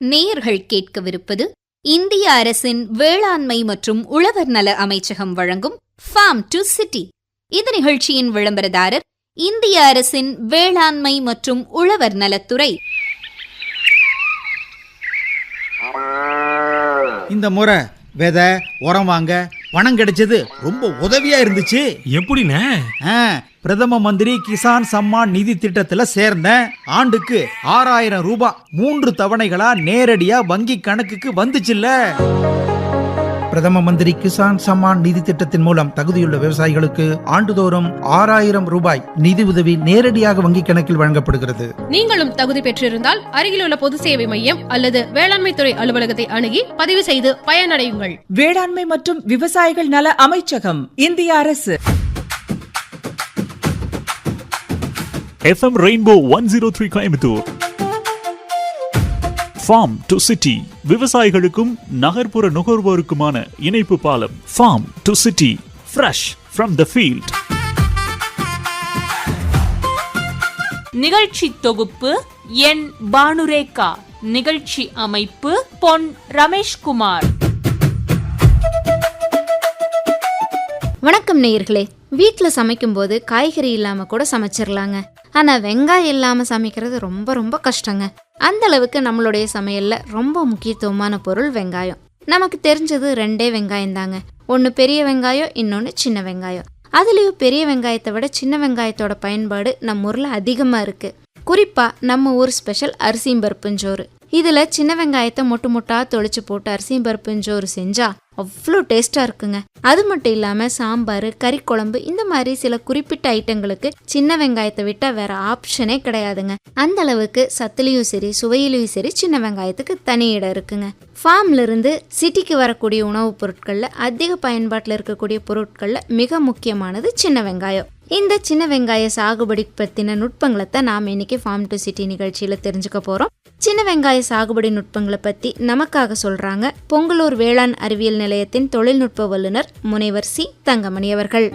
நேயர்கள் கேட்கவிருப்பது இந்திய அரசின் வேளாண்மை மற்றும் உழவர் நல அமைச்சகம் வழங்கும் ஃபார்ம் டு சிட்டி. இந்த நிகழ்ச்சியின் விளம்பரதாரர் இந்திய அரசின் வேளாண்மை மற்றும் உழவர் நலத்துறை. இந்த முறை விதை உரம் வாங்க பணம் கிடைச்சது ரொம்ப உதவியா இருந்துச்சு. எப்படிண்ணே? பிரதம மந்திரி கிசான் சம்மான் நிதி திட்டத்துல சேர்ந்தேன். ஆண்டுக்கு 6000 ரூபாய் 3 தவணைகளா நேரடியா வங்கி கணக்குக்கு வந்துச்சுல்ல. பிரதம மந்திரி கிசான் சம்மான் நிதி திட்டத்தின் மூலம் தகுதியுள்ள விவசாயிகளுக்கு ஆண்டுதோறும் 6000 ரூபாய் நிதி உதவி நேரடியாக வங்கி கணக்கில் வழங்கப்படுகிறது. நீங்களும் தகுதி பெற்றிருந்தால் அருகிலுள்ள பொது சேவை மையம் அல்லது வேளாண்மை துறை அலுவலகத்தை அணுகி பதிவு செய்து பயனடையுங்கள். வேளாண்மை மற்றும் விவசாயிகள் நல அமைச்சகம், இந்திய அரசு. FM rainbow 103 Coimbatore. Farm to city, விவசாயிகளுக்கும் நகர்ப்புற நுகர்வோருக்குமான இணைப்பு பாலம். Farm to city, fresh from the field. நிகழ்ச்சி தொகுப்பு என் பானுரேகா. நிகழ்ச்சி அமைப்பு பொன் ரமேஷ்குமார். வணக்கம் நேயர்களே. வீட்டில் சமைக்கும்போது காய்கறி இல்லாம கூட சமைச்சிடலாங்க. ஆனா வெங்காயம் இல்லாம சமைக்கிறது ரொம்ப ரொம்ப கஷ்டங்க. அந்த அளவுக்கு நம்மளுடைய சமையல்ல ரொம்ப முக்கியத்துவமான பொருள் வெங்காயம். நமக்கு தெரிஞ்சது 2 வெங்காயம் தாங்க. ஒன்று பெரிய வெங்காயம், இன்னொன்று சின்ன வெங்காயம். அதுலேயும் பெரிய வெங்காயத்தை விட சின்ன வெங்காயத்தோட பயன்பாடு நம்ம ஊரில் அதிகமாக இருக்கு. குறிப்பாக நம்ம ஊர் ஸ்பெஷல் அரிசியும் பருப்புஞ்சோறு. இதில் சின்ன வெங்காயத்தை மொட்டாக தொளிச்சு போட்டு அரிசியும் பருப்புஞ்சோறு செஞ்சா அவ்வளோ டேஸ்டாக இருக்குங்க. அது மட்டும் இல்லாமல் சாம்பார், கறி குழம்பு, இந்த மாதிரி சில குறிப்பிட்ட ஐட்டங்களுக்கு சின்ன வெங்காயத்தை விட்டால் வேற ஆப்ஷனே கிடையாதுங்க. அந்த அளவுக்கு சத்துலையும் சரி சுவையிலையும் சரி சின்ன வெங்காயத்துக்கு தனி இடம் இருக்குங்க. ஃபார்ம்ல இருந்து சிட்டிக்கு வரக்கூடிய உணவுப் பொருட்களில் அதிக பயன்பாட்டில் இருக்கக்கூடிய பொருட்களில் மிக முக்கியமானது சின்ன வெங்காயம். இந்த சின்ன வெங்காய சாகுபடி பற்றின நுட்பங்களை தான் நாம் இன்னைக்கு ஃபார்ம் டு சிட்டி நிகழ்ச்சியில் தெரிஞ்சுக்க போகிறோம். சின்ன வெங்காய சாகுபடி நுட்பங்களை பற்றி நமக்காக சொல்கிறாங்க பொங்கலூர் வேளாண் அறிவியல் நிலையத்தின் தொழில்நுட்ப வல்லுநர் முனைவர் சி. தங்கமணி அவர்கள்.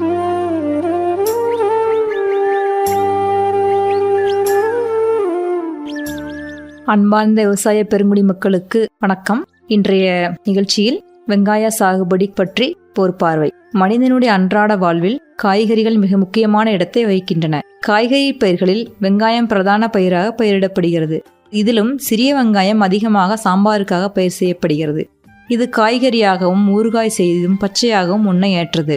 அன்பார்ந்த விவசாய பெருங்குடி மக்களுக்கு வணக்கம். இன்றைய நிகழ்ச்சியில் வெங்காய சாகுபடி பற்றி ஒரு பார்வை. மனிதனுடைய அன்றாட வாழ்வில் காய்கறிகள் மிக முக்கியமான இடத்தை வகிக்கின்றன. காய்கறி பயிர்களில் வெங்காயம் பிரதான பயிராக பயிரிடப்படுகிறது. இதிலும் சிறிய வெங்காயம் அதிகமாக சாம்பாருக்காக பயிர் செய்யப்படுகிறது. இது காய்கறியாகவும் ஊறுகாய் செய்தும் பச்சையாகவும் உண்ண ஏற்றது.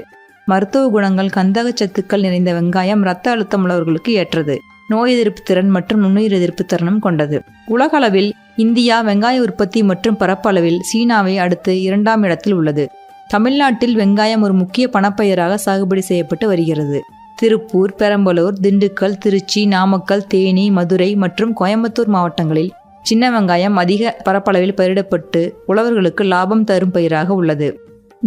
மருத்துவ குணங்கள், கந்தக சத்துக்கள் நிறைந்த வெங்காயம் இரத்த அழுத்தம் உள்ளவர்களுக்கு ஏற்றது. நோய் எதிர்ப்பு திறன் மற்றும் நுண்ணுயிர் எதிர்ப்பு திறனும் கொண்டது. உலக அளவில் இந்தியா வெங்காய உற்பத்தி மற்றும் பரப்பளவில் சீனாவை அடுத்து 2ஆம் இடத்தில் உள்ளது. தமிழ்நாட்டில் வெங்காயம் ஒரு முக்கிய பணப்பயிராக சாகுபடி செய்யப்பட்டு வருகிறது. திருப்பூர், பெரம்பலூர், திண்டுக்கல், திருச்சி, நாமக்கல், தேனி, மதுரை மற்றும் கோயம்புத்தூர் மாவட்டங்களில் சின்ன வெங்காயம் அதிக பரப்பளவில் பயிரிடப்பட்டு உழவர்களுக்கு லாபம் தரும் பயிராக உள்ளது.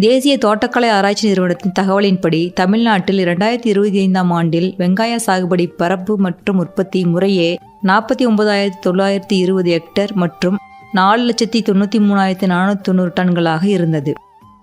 தேசிய தோட்டக்கலை ஆராய்ச்சி நிறுவனத்தின் தகவலின்படி தமிழ்நாட்டில் 2025ஆம் ஆண்டில் வெங்காய சாகுபடி பரப்பு மற்றும் உற்பத்தி முறையே 49,920 ஹெக்டேர் மற்றும் 4,93,490 டன்களாக இருந்தது.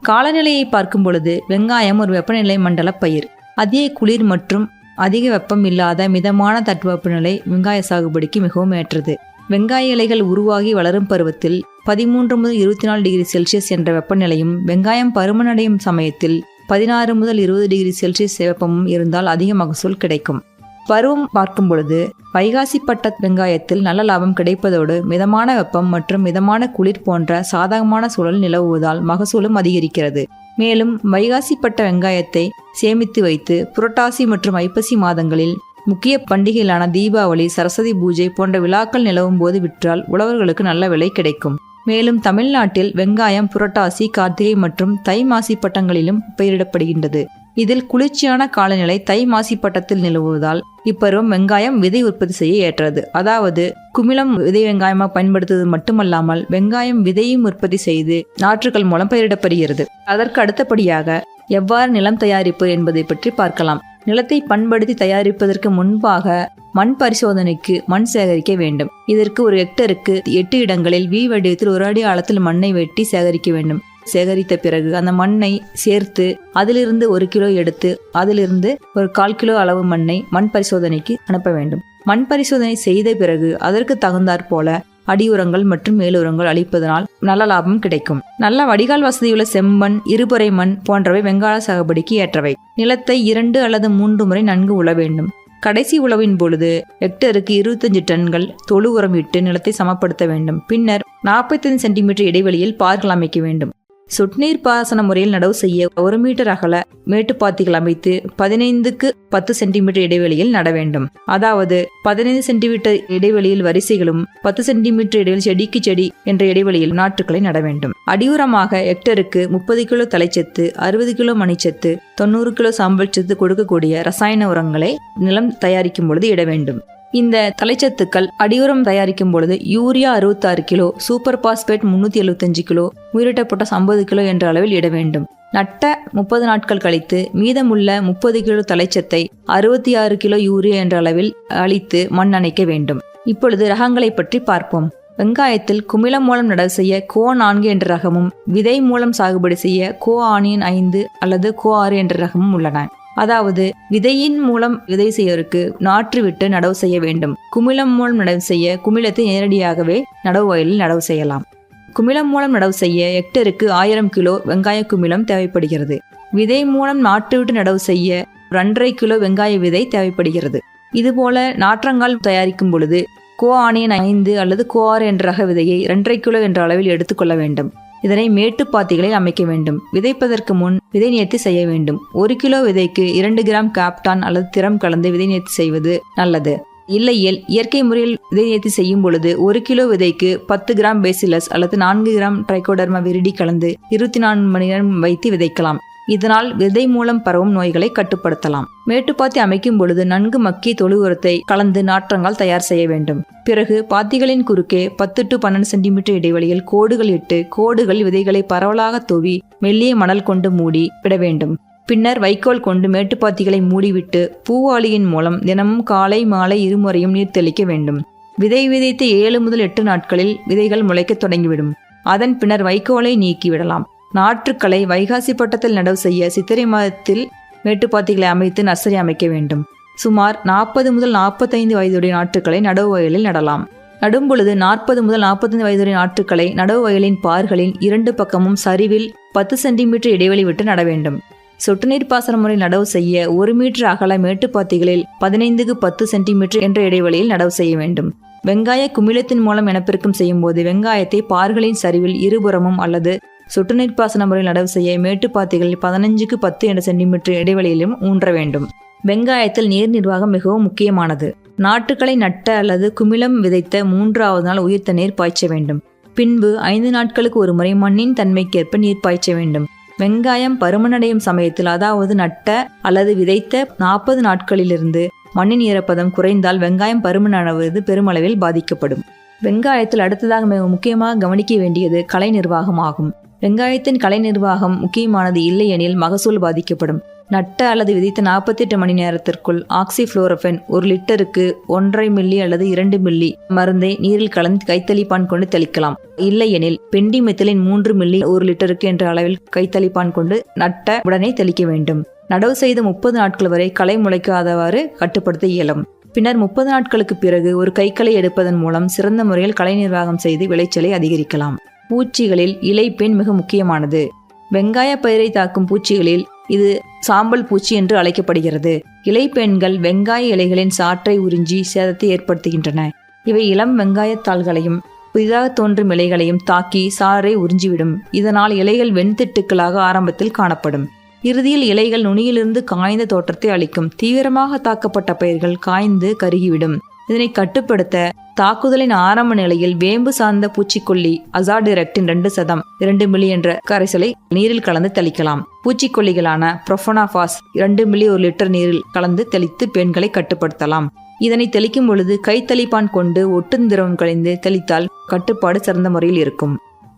காலநிலையை பார்க்கும் பொழுது வெங்காயம் ஒரு வெப்பநிலை மண்டல பயிர். அதிக குளிர் மற்றும் அதிக வெப்பம் இல்லாத மிதமான தட்பவெப்பநிலை வெங்காய சாகுபடிக்கு மிகவும் ஏற்றது. வெங்காய இலைகள் உருவாகி வளரும் பருவத்தில் 13 முதல் 24 டிகிரி செல்சியஸ் என்ற வெப்பநிலையும், வெங்காயம் பருமனடையும் சமயத்தில் 16 முதல் 20 டிகிரி செல்சியஸ் வெப்பமும் இருந்தால் அதிக மகசூல் கிடைக்கும். பருவம் பார்க்கும் பொழுது வைகாசி பட்ட வெங்காயத்தில் நல்ல லாபம் கிடைப்பதோடு மிதமான வெப்பம் மற்றும் மிதமான குளிர் போன்ற சாதகமான சூழல் நிலவுவதால் மகசூலும் அதிகரிக்கிறது. மேலும் வைகாசி பட்ட வெங்காயத்தை சேமித்து வைத்து புரட்டாசி மற்றும் ஐப்பசி மாதங்களில் முக்கிய பண்டிகைகளான தீபாவளி, சரஸ்வதி பூஜை போன்ற விழாக்கள் நிலவும் போது விற்றால் உழவர்களுக்கு நல்ல விலை கிடைக்கும். மேலும் தமிழ்நாட்டில் வெங்காயம் புரட்டாசி, கார்த்திகை மற்றும் தை மாசி பட்டங்களிலும் பயிரிடப்படுகின்றது. இதில் குளிர்ச்சியான காலநிலை தை மாசி பட்டத்தில் நிலவுவதால் இப்பருவம் வெங்காயம் விதை உற்பத்தி செய்ய ஏற்றது. அதாவது குமிழம் விதை வெங்காயமாக பயன்படுத்துவது மட்டுமல்லாமல் வெங்காயம் விதையும் உற்பத்தி செய்து நாற்றுகள் மூலம் பயிரிடப்படுகிறது. அதற்கு அடுத்தபடியாக எவ்வாறு நிலம் தயாரிப்பு என்பதை பற்றி பார்க்கலாம். நிலத்தை பண்படுத்தி தயாரிப்பதற்கு முன்பாக மண் பரிசோதனைக்கு மண் சேகரிக்க வேண்டும். இதற்கு ஒரு ஹெக்டருக்கு 8 இடங்களில் வி வடிவத்தில் 1 அடி ஆழத்தில் மண்ணை வெட்டி சேகரிக்க வேண்டும். சேகரித்த பிறகு அந்த மண்ணை சேர்த்து அதிலிருந்து 1 கிலோ எடுத்து அதிலிருந்து ஒரு 1/4 கிலோ அளவு மண்ணை மண் பரிசோதனைக்கு அனுப்ப வேண்டும். மண் பரிசோதனை செய்த பிறகு அதற்கு தகுந்தாற் போல அடியுரங்கள் மற்றும் மேலுரங்கள் அளிப்பதனால் நல்ல லாபம் கிடைக்கும். நல்ல வடிகால் வசதியுள்ள செம்மண், இருபறை மண் போன்றவை வெங்காய சாகுபடிக்கு ஏற்றவை. நிலத்தை 2 அல்லது 3 முறை நன்கு உழ வேண்டும். கடைசி உழவின் பொழுது ஹெக்டருக்கு 25 டன்கள் தொழு உரம் இட்டு நிலத்தை சமப்படுத்த வேண்டும். பின்னர் 45 சென்டிமீட்டர் இடைவெளியில் பார்கள் அமைக்க வேண்டும். சொட்டுநீர் பாசன முறையில் நடவு செய்ய 1 மீட்டர் அகல மேட்டுப்பாத்திகள் அமைத்து 15க்கு 10 சென்டிமீட்டர் இடைவெளியில் நட வேண்டும். அதாவது 15 சென்டிமீட்டர் இடைவெளியில் வரிசைகளும் 10 சென்டிமீட்டர் இடைவெளி செடிக்கு செடி என்ற இடைவெளியில் நாற்றுக்களை நட வேண்டும். அடியுரமாக ஹெக்டருக்கு 30 கிலோ தலைச்சத்து, 60 கிலோ மணிச்சத்து, 90 கிலோ சாம்பல் சத்து கொடுக்கக்கூடிய ரசாயன உரங்களை நிலம் தயாரிக்கும் பொழுது இட வேண்டும். இந்த தலைச்சத்துக்கள் அடியுரம் தயாரிக்கும் பொழுது urea 66 kilo, super phosphate 375 kilo, உயிரிட்ட பொட்டாஸ் 50 கிலோ என்ற அளவில் இட வேண்டும். நட்ட 30 நாட்கள் கழித்து மீதமுள்ள 30 கிலோ தலைச்சத்தை 66 கிலோ யூரியா என்ற அளவில் அளித்து மண் அணைக்க வேண்டும். இப்பொழுது ரகங்களை பற்றி பார்ப்போம். வெங்காயத்தில் குமிழம் மூலம் நடவு செய்ய கோ 4 என்ற ரகமும், விதை மூலம் சாகுபடி செய்ய கோ ஆனியன் 5 அல்லது கோ 6 என்ற ரகமும் உள்ளன. அதாவது விதையின் மூலம் விதை செய்யறதுக்கு நாற்று விட்டு நடவு செய்ய வேண்டும். குமிழம் மூலம் நடவு செய்ய குமிழத்தை நேரடியாகவே நடவு வயலில் நடவு செய்யலாம். குமிழம் மூலம் நடவு செய்ய ஹெக்டருக்கு 1000 கிலோ வெங்காய குமிழம் தேவைப்படுகிறது. விதை மூலம் நாற்று விட்டு நடவு செய்ய 2.5 கிலோ வெங்காய விதை தேவைப்படுகிறது. இதுபோல நாற்றங்கால் தயாரிக்கும் பொழுது கோ ஆனியன் 5 அல்லது கோ 6 என்ற ரக விதையை 2.5 கிலோ என்ற அளவில் எடுத்துக்கொள்ள வேண்டும். இதனை மேட்டுப்பாத்திகளில் அமைக்க வேண்டும். விதைப்பதற்கு முன் விதை நேர்த்தி செய்ய வேண்டும். 1 கிலோ விதைக்கு 2 கிராம் காப்டான் அல்லது திரம் கலந்து விதை நேர்த்தி செய்வது நல்லது. இல்லையேல் இயற்கை முறையில் விதை நேர்த்தி செய்யும் பொழுது 1 கிலோ விதைக்கு 10 கிராம் பேசிலஸ் அல்லது 4 கிராம் ட்ரைகோடர்மா விரிடி கலந்து 24 மணி நேரம் வைத்து விதைக்கலாம். இதனால் விதை மூலம் பரவும் நோய்களை கட்டுப்படுத்தலாம். மேட்டுப்பாத்தி அமைக்கும் பொழுது நன்கு மக்கிய தொழு உரத்தை கலந்து நாற்றங்கால் தயார் செய்ய வேண்டும். பிறகு பாத்திகளின் குறுக்கே 10 to 12 சென்டிமீட்டர் இடைவெளியில் கோடுகள் இட்டு கோடுகள் விதைகளை பரவலாக தூவி மெல்லிய மணல் கொண்டு மூடி விட வேண்டும். பின்னர் வைக்கோல் கொண்டு மேட்டுப்பாத்திகளை மூடிவிட்டு பூவாளியின் மூலம் தினமும் காலை மாலை இருமுறையும் நீர் தெளிக்க வேண்டும். விதை விதைத்த 7 முதல் 8 நாட்களில் விதைகள் முளைக்க தொடங்கிவிடும். அதன் பின்னர் வைக்கோலை நீக்கிவிடலாம். நாற்றுக்களை வைகாசி பட்டத்தில் நடவு செய்ய சித்திரை மாதத்தில் மேட்டுப்பாத்திகளை அமைத்து நர்சரி அமைக்க வேண்டும். சுமார் 40 முதல் 45 வயதுடைய நாற்றுக்களை நடவு வயலில் நடலாம். நடும் பொழுது 40 முதல் 45 வயதுடைய நாற்றுக்களை நடவு வயலின் பார்களின் 2 பக்கமும் சரிவில் 10 சென்டிமீட்டர் இடைவெளி விட்டு நட வேண்டும். சொட்டு நீர் பாசன முறை நடவு செய்ய 1 மீட்டர் அகல மேட்டுப்பாத்திகளில் 15க்கு 10 சென்டிமீட்டர் என்ற இடைவெளியில் நடவு செய்ய வேண்டும். வெங்காய குமிழத்தின் மூலம் இனப்பெருக்கம் செய்யும் போது வெங்காயத்தை பார்களின் சரிவில் இருபுறமும் அல்லது சொட்டு நீர் பாசன முறையில் நடவு செய்ய மேட்டுப்பாத்திகளில் 15க்கு 10 என்ற சென்டிமீட்டர் இடைவெளியிலும் ஊன்ற வேண்டும். வெங்காயத்தில் நீர் நிர்வாகம் மிகவும் முக்கியமானது. நாற்றுக்களை நட்ட அல்லது குமிழம் விதைத்த 3வது நாள் உயிர்த்த நீர் பாய்ச்ச வேண்டும். பின்பு 5 நாட்களுக்கு ஒரு முறை மண்ணின் தன்மைக்கேற்ப நீர் பாய்ச்ச வேண்டும். வெங்காயம் பருமனடையும் சமயத்தில், அதாவது நட்ட அல்லது விதைத்த 40 நாட்களிலிருந்து மண்ணின் ஈரப்பதம் குறைந்தால் வெங்காயம் பருமனடைவது பெருமளவில் பாதிக்கப்படும். வெங்காயத்தில் அடுத்ததாக மிக முக்கியமாக கவனிக்க வேண்டியது கலை நிர்வாகம் ஆகும். வெங்காயத்தின் கலை நிர்வாகம் முக்கியமானது, இல்லையெனில் மகசூல் பாதிக்கப்படும். நட்ட அல்லது விதைத்த 48 மணி நேரத்திற்குள் ஆக்சிஃப்ளோரோஃபென் 1 லிட்டருக்கு 1.5 மில்லி அல்லது 2 மில்லி மருந்தை நீரில் கலந்து கைத்தளிப்பான் கொண்டு தெளிக்கலாம். இல்லையெனில் பெண்டிமெத்திலின் 3 மில்லி 1 லிட்டருக்கு என்ற அளவில் கைத்தளிப்பான் கொண்டு நட்ட உடனே தெளிக்க வேண்டும். நடவு செய்த 30 நாட்கள் வரை களை முளைக்காதவாறு கட்டுப்படுத்த இயலும். பின்னர் 30 நாட்களுக்கு பிறகு ஒரு கைக்களை எடுப்பதன் மூலம் சிறந்த முறையில் களை நிர்வாகம் செய்து விளைச்சலை அதிகரிக்கலாம். பூச்சிகளில் இலைப்பேன் மிக முக்கியமானது. வெங்காய பயிரை தாக்கும் பூச்சிகளில் இது சாம்பல் பூச்சி என்று அழைக்கப்படுகிறது. இலைப்பேன்கள் வெங்காய இலைகளின் சாற்றை உறிஞ்சி சேதத்தை ஏற்படுத்துகின்றன. இவை இளம் வெங்காயத்தாள்களையும் புதிதாக தோன்றும் இலைகளையும் தாக்கி சாறை உறிஞ்சிவிடும். இதனால் இலைகள் வெண்திட்டுக்களாக ஆரம்பத்தில் காணப்படும். இறுதியில் இலைகள் நுனியிலிருந்து காய்ந்த தோற்றத்தை அளிக்கும். தீவிரமாக தாக்கப்பட்ட பயிர்கள் காய்ந்து கருகிவிடும். இதனை கட்டுப்படுத்த தாக்குதலின் ஆரம்ப நிலையில் வேம்பு சார்ந்த பூச்சிக்கொல்லி அசாடிரெக்டின் 2% 2 மில்லி என்ற கரைசலை நீரில் கலந்து தெளிக்கலாம். பூச்சிக்கொல்லிகளான ப்ரொஃபனாஃபாஸ் 2 மில்லி 1 லிட்டர் நீரில் கலந்து தெளித்து பெண்களை கட்டுப்படுத்தலாம். இதனை தெளிக்கும் பொழுது கைத்தளிப்பான் கொண்டு ஒட்டும் திரவம் கழிந்து தெளித்தால் கட்டுப்பாடு சிறந்த முறையில் இருக்கும்.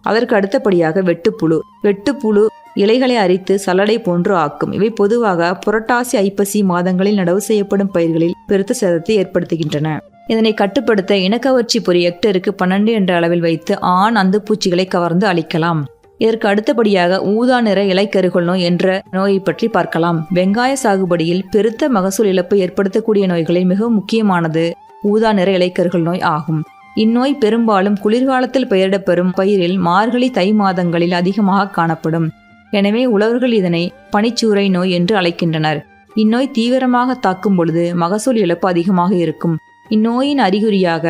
அதற்கு அடுத்தபடியாக வெட்டுப்புழு இலைகளை அரித்து சல்லடை போன்று ஆக்கும். இவை பொதுவாக புரட்டாசி ஐப்பசி மாதங்களில் நடவு செய்யப்படும் பயிர்களில் பெருத்த சேதத்தை ஏற்படுத்துகின்றன. இதனை கட்டுப்படுத்த இனக்கவர்ச்சி பொறி ஹெக்டருக்கு 12 என்ற அளவில் வைத்து ஆண் அந்துப்பூச்சிகளை கவர்ந்து அழிக்கலாம். இதற்கு அடுத்தபடியாக ஊதா நிற இலைக்கருகொள் நோய் என்ற நோயை பற்றி பார்க்கலாம். வெங்காய சாகுபடியில் பெருத்த மகசூல் இழப்பு ஏற்படுத்தக்கூடிய நோய்களில் மிகவும் முக்கியமானது ஊதா நிற இலைக்கருகொள் நோய் ஆகும். இந்நோய் பெரும்பாலும் குளிர்காலத்தில் பயிரிடப்பெறும் பயிரில் மார்கழி தை மாதங்களில் அதிகமாக காணப்படும். எனவே உழவர்கள் இதனை பனிச்சூறை நோய் என்று அழைக்கின்றனர். இந்நோய் தீவிரமாக தாக்கும் பொழுது மகசூல் இழப்பு அதிகமாக இருக்கும். இந்நோயின் அறிகுறியாக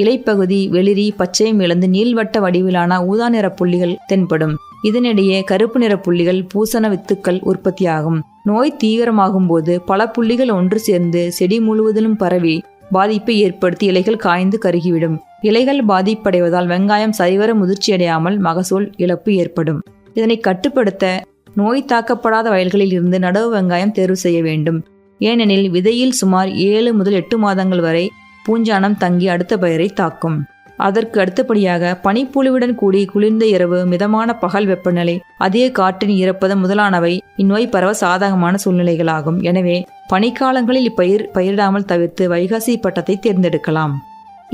இலைப்பகுதி வெளிரி பச்சையம் இழந்து நீள்வட்ட வடிவிலான ஊதா நிற புள்ளிகள் தென்படும். இதனிடையே கருப்பு நிற புள்ளிகள் பூசண வித்துக்கள் உற்பத்தியாகும். நோய் தீவிரமாகும் போது பல புள்ளிகள் ஒன்று சேர்ந்து செடி முழுவதிலும் பரவி பாதிப்பை ஏற்படுத்தி இலைகள் காய்ந்து கருகிவிடும். இலைகள் பாதிப்படைவதால் வெங்காயம் சரிவர முதிர்ச்சியடையாமல் மகசூல் இழப்பு ஏற்படும். இதனை கட்டுப்படுத்த நோய் தாக்கப்படாத வயல்களில் இருந்து நடவு வெங்காயம் தேர்வு செய்ய வேண்டும். ஏனெனில் விதையில் சுமார் 7 முதல் 8 மாதங்கள் வரை பூஞ்சானம் தங்கி அடுத்த பயிரை தாக்கும். அதற்கு அடுத்தபடியாக பனிப்பொழிவுடன் கூடி குளிர்ந்த இரவு, மிதமான பகல் வெப்பநிலை, அதிக காற்றின் ஈரப்பதம் முதலானவை இந்நோய் பரவ சாதகமான சூழ்நிலைகளாகும். எனவே பனிக்காலங்களில் பயிரிடாமல் தவிர்த்து வைகாசி பட்டத்தை தேர்ந்தெடுக்கலாம்.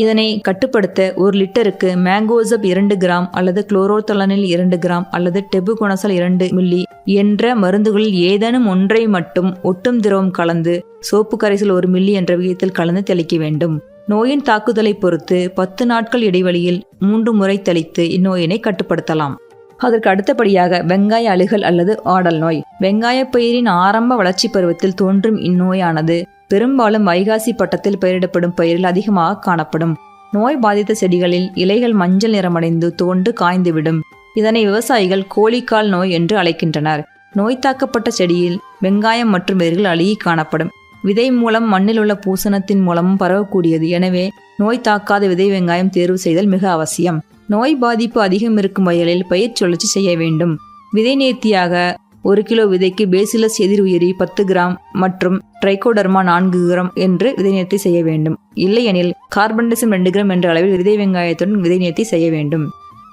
இதனை கட்டுப்படுத்த 1 லிட்டருக்கு மேங்கோசப் 2 கிராம் அல்லது குளோரோதலனில் 2 கிராம் அல்லது டெபுகொனசல் 2 மில்லி என்ற மருந்துகளில் ஏதேனும் ஒன்றை மட்டும் ஒட்டும் திரவம் கலந்து சோப்பு கரைசல் 1 மில்லி என்ற விகிதத்தில் கலந்து தெளிக்க வேண்டும். நோயின் தாக்குதலை பொறுத்து 10 நாட்கள் இடைவெளியில் 3 முறை தெளித்து இந்நோயினை கட்டுப்படுத்தலாம். அதற்கு அடுத்தபடியாக வெங்காய அழுகல் அல்லது ஆடல் நோய். வெங்காய பயிரின் ஆரம்ப வளர்ச்சி பருவத்தில் தோன்றும் இந்நோயானது பெரும்பாலும் வைகாசி பட்டத்தில் பயிரிடப்படும் பயிரில் அதிகமாக காணப்படும். நோய் பாதித்த செடிகளில் இலைகள் மஞ்சள் நிறமடைந்து தோண்டு காய்ந்துவிடும். இதனை விவசாயிகள் கோழிக்கால் நோய் என்று அழைக்கின்றனர். நோய் தாக்கப்பட்ட செடியில் வெங்காயம் மற்றும் வேர்கள் அழுகி காணப்படும். விதை மூலம் மண்ணில் உள்ள பூசணத்தின் மூலமும் பரவக்கூடியது. எனவே நோய் தாக்காத விதை வெங்காயம் தேர்வு செய்தல் மிக அவசியம். நோய் பாதிப்பு அதிகம் இருக்கும் வயலில் பயிர் சுழற்சி செய்ய வேண்டும். விதை நேர்த்தியாக 1 கிலோ விதைக்கு பேசிலஸ் எதிர் உயிரி 10 கிராம் மற்றும் ட்ரைகோடர்மா 4 கிராம் என்று விதை நேர்த்தி செய்ய வேண்டும். இல்லையெனில் கார்பன்டசிம் 2 கிராம் என்ற அளவில் விதை வெங்காயத்துடன் விதை நேர்த்தி செய்ய வேண்டும்.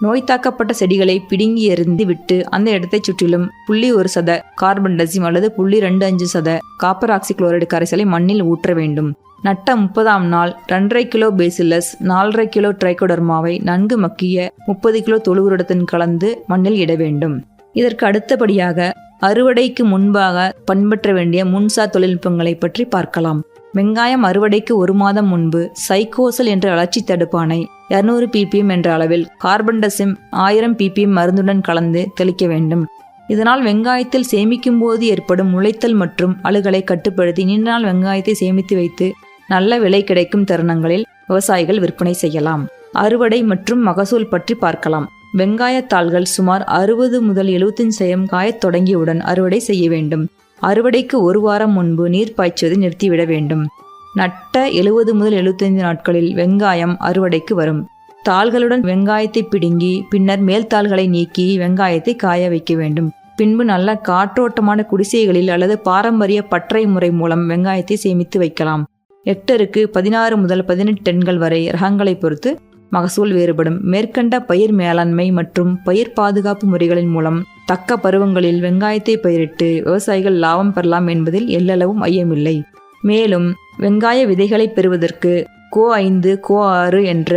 நோய் தாக்கப்பட்ட செடிகளை பிடுங்கி எறிந்து விட்டு அந்த இடத்தை சுற்றிலும் 0.1% கார்பன்டசிம் அல்லது 0.25% காப்பர் ஆக்சிகுளோரைடு கரைசலை மண்ணில் ஊற்ற வேண்டும். நட்ட 30ஆம் நாள் 2.5 கிலோ பேசிலஸ் 4.5 கிலோ ட்ரைகோடர்மாவை நன்கு மக்கிய 30 கிலோ தொழு உரத்துடன் கலந்து மண்ணில் இட வேண்டும். இதற்கு அடுத்தபடியாக அறுவடைக்கு முன்பாக பின்பற்ற வேண்டிய முன்சார் தொழில்நுட்பங்களை பற்றி பார்க்கலாம். வெங்காயம் அறுவடைக்கு 1 மாதம் முன்பு சைக்கோசல் என்ற வளர்ச்சி தடுப்பானை 200 ppm என்ற அளவில் கார்பன்டசிம் 1000 ppm மருந்துடன் கலந்து தெளிக்க வேண்டும். இதனால் வெங்காயத்தில் சேமிக்கும் போது ஏற்படும் முளைத்தல் மற்றும் அழுகலை கட்டுப்படுத்தி நீண்ட நாள் வெங்காயத்தை சேமித்து வைத்து நல்ல விலை கிடைக்கும் தருணங்களில் விவசாயிகள் விற்பனை செய்யலாம். அறுவடை மற்றும் மகசூல் பற்றி பார்க்கலாம். வெங்காயத்தாள்கள் சுமார் 60 முதல் 75% காயத் தொடங்கியவுடன் அறுவடை செய்ய வேண்டும். அறுவடைக்கு 1 வாரம் முன்பு நீர் பாய்ச்சுவதை நிறுத்திவிட வேண்டும். நட்ட 70 முதல் 75 நாட்களில் வெங்காயம் அறுவடைக்கு வரும். தாள்களுடன் வெங்காயத்தை பிடுங்கி பின்னர் மேல் தாள்களை நீக்கி வெங்காயத்தை காய வைக்க வேண்டும். பின்பு நல்ல காற்றோட்டமான குடிசைகளில் அல்லது பாரம்பரிய பற்றை முறை மூலம் வெங்காயத்தை சேமித்து வைக்கலாம். ஹெக்டருக்கு 16 முதல் 18 டன்கள் வரை ரகங்களை பொறுத்து மகசூல் வேறுபடும். மேற்கண்ட பயிர் மேலாண்மை மற்றும் பயிர் பாதுகாப்பு முறைகளின் மூலம் தக்க பருவங்களில் வெங்காயத்தை பயிரிட்டு விவசாயிகள் லாபம் பெறலாம் என்பதில் எல்லளவும் ஐயமில்லை. மேலும் வெங்காய விதைகளை பெறுவதற்கு கோ5, கோ6 என்ற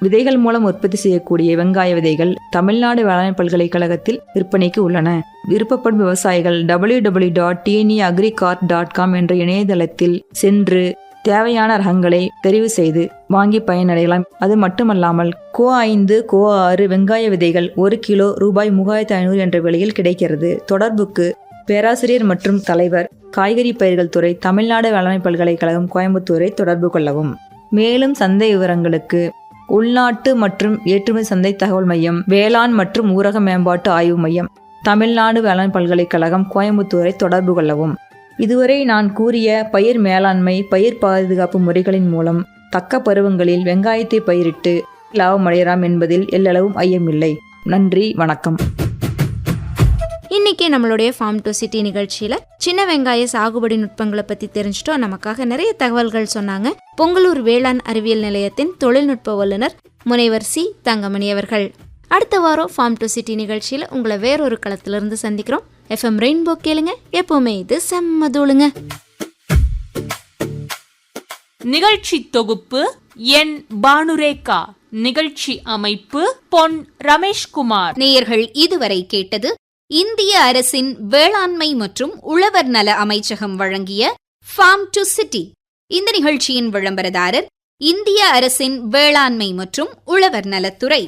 விதைகள் மூலம் உற்பத்தி செய்யக்கூடிய வெங்காய விதைகள் தமிழ்நாடு வேளாண் பல்கலைக்கழகத்தில் விற்பனைக்கு உள்ளன. விருப்பப்படும் விவசாயிகள் www.tneagricarp.com என்ற இணையதளத்தில் சென்று தேவையான ரகங்களை தெரிவு செய்து வாங்கி பயனடையலாம். அது மட்டுமல்லாமல் கோ5, கோ6 வெங்காய விதைகள் 1 கிலோ ரூபாய் 3500 என்ற விலையில் கிடைக்கிறது. தொடர்புக்கு பேராசிரியர் மற்றும் தலைவர், காய்கறி பயிர்கள் துறை, தமிழ்நாடு வேளாண் பல்கலைக்கழகம், கோயம்புத்தூரை தொடர்பு கொள்ளவும். மேலும் சந்தை விவரங்களுக்கு உள்நாட்டு மற்றும் ஏற்றுமதி சந்தை தகவல் மையம், வேளாண் மற்றும் ஊரக மேம்பாட்டு ஆய்வு மையம், தமிழ்நாடு வேளாண் பல்கலைக்கழகம், கோயம்புத்தூரை தொடர்பு கொள்ளவும். இதுவரை நான் கூறிய பயிர் மேலாண்மை, பயிர் பாதுகாப்பு முறைகளின் மூலம் தக்க பருவங்களில் வெங்காயத்தை பயிரிட்டு லாபமடையலாம் என்பதில் எல்லளவும் ஐயமில்லை. நன்றி, வணக்கம். இன்னைக்கு நம்மளுடைய ஃபார்ம் டு சிட்டி நிகழ்ச்சியில சின்ன வெங்காய சாகுபடி நுட்பங்களை பத்தி தெரிஞ்சுட்டோம். நமக்காக நிறைய தகவல்கள் சொன்னாங்க பொங்கலூர் வேளாண் அறிவியல் நிலையத்தின் தொழில்நுட்ப வல்லுநர் முனைவர் சி. தங்கமணி அவர்கள். அடுத்த வாரம் ஃபார்ம் டு சிட்டி நிகழ்ச்சியில உங்களை வேறொரு களத்திலிருந்து சந்திக்கிறோம். எஃப்எம் ரெயின்போ கேளுங்க, எப்பவுமே இது செம்மதூளுங்க. நிகழ்ச்சி தொகுப்பு என் பானுரேகா. நிகழ்ச்சி அமைப்பு பொன் ரமேஷ்குமார். நேயர்கள் இதுவரை கேட்டது இந்திய அரசின் வேளாண்மை மற்றும் உழவர் நல அமைச்சகம் வழங்கிய ஃபார்ம் டு சிட்டி. இந்த நிகழ்ச்சியின் விளம்பரதாரர் இந்திய அரசின் வேளாண்மை மற்றும் உழவர் நலத்துறை.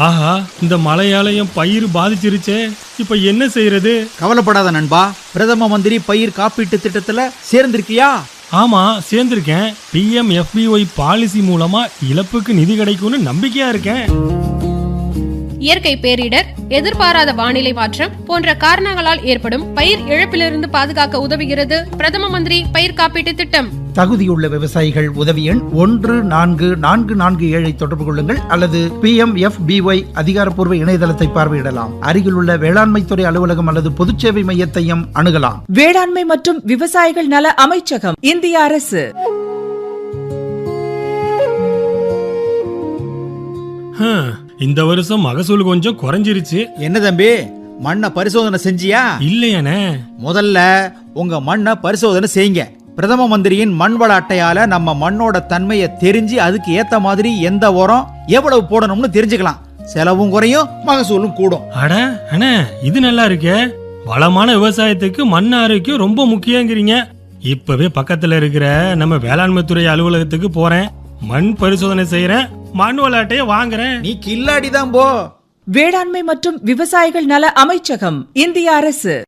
ஆஹா, இந்த மழையால என் பயிர் பாதிச்சிருச்சே, இப்ப என்ன செய்யறது? கவலைப்படாத நண்பா, பிரதம மந்திரி பயிர் காப்பீட்டு திட்டத்துல சேர்ந்திருக்கியா? ஆமா, சேர்ந்திருக்கேன். PMFBY பாலிசி மூலமா இழப்புக்கு நிதி கிடைக்கும்னு நம்பிக்கையா இருக்கேன். இயற்கை பேரிடர், எதிர்பாராத வானிலை மாற்றம் போன்ற காரணங்களால் ஏற்படும் பயிர் இழப்பிலிருந்து பாதுகாக்க உதவுகிறது பிரதம மந்திரி பயிர் காப்பீட்டு திட்டம். தகுதியுள்ள விவசாயிகள் உதவி எண் 14447 தொடர்பு கொள்ளுங்கள் அல்லது PMFBY அதிகாரப்பூர்வ இணையதளத்தை பார்வையிடலாம். அருகிலுள்ள வேளாண்மை துறை அலுவலகம் அல்லது பொதுச்சேவை மையத்தையும் அணுகலாம். வேளாண்மை மற்றும் விவசாயிகள் நல அமைச்சகம், இந்திய அரசு. இந்த வருஷம் மகசூல் கொஞ்சம் குறைஞ்சிருச்சு. என்ன தம்பி, மண்ணை பரிசோதனை செஞ்சியா? இல்லையானே. முதல்ல உங்க மண்ணை பரிசோதனை செய்யுங்க. பிரதம மந்திரியின் மண் வள அட்டையால நம்ம மண்ணோட தன்மையை தெரிஞ்சு அதுக்கு ஏத்த மாதிரி எந்த உரம் எவ்வளவு போடணும்னு தெரிஞ்சுக்கலாம். செலவும் குறையும், மகசூலும் கூடும். அட அண்ணே, இது நல்லா இருக்கே. வளமான விவசாயத்துக்கு மண் ஆரோக்கியம் ரொம்ப முக்கியங்கிறீங்க. இப்பவே பக்கத்துல இருக்கிற நம்ம வேளாண்மை துறை அலுவலகத்துக்கு போறேன், மண் பரிசோதனை செய்யறேன், மண் வள அட்டையை வாங்குறேன். நீ கில்லாடிதான் போ. வேளாண்மை மற்றும் விவசாயிகள் நல அமைச்சகம், இந்திய அரசு.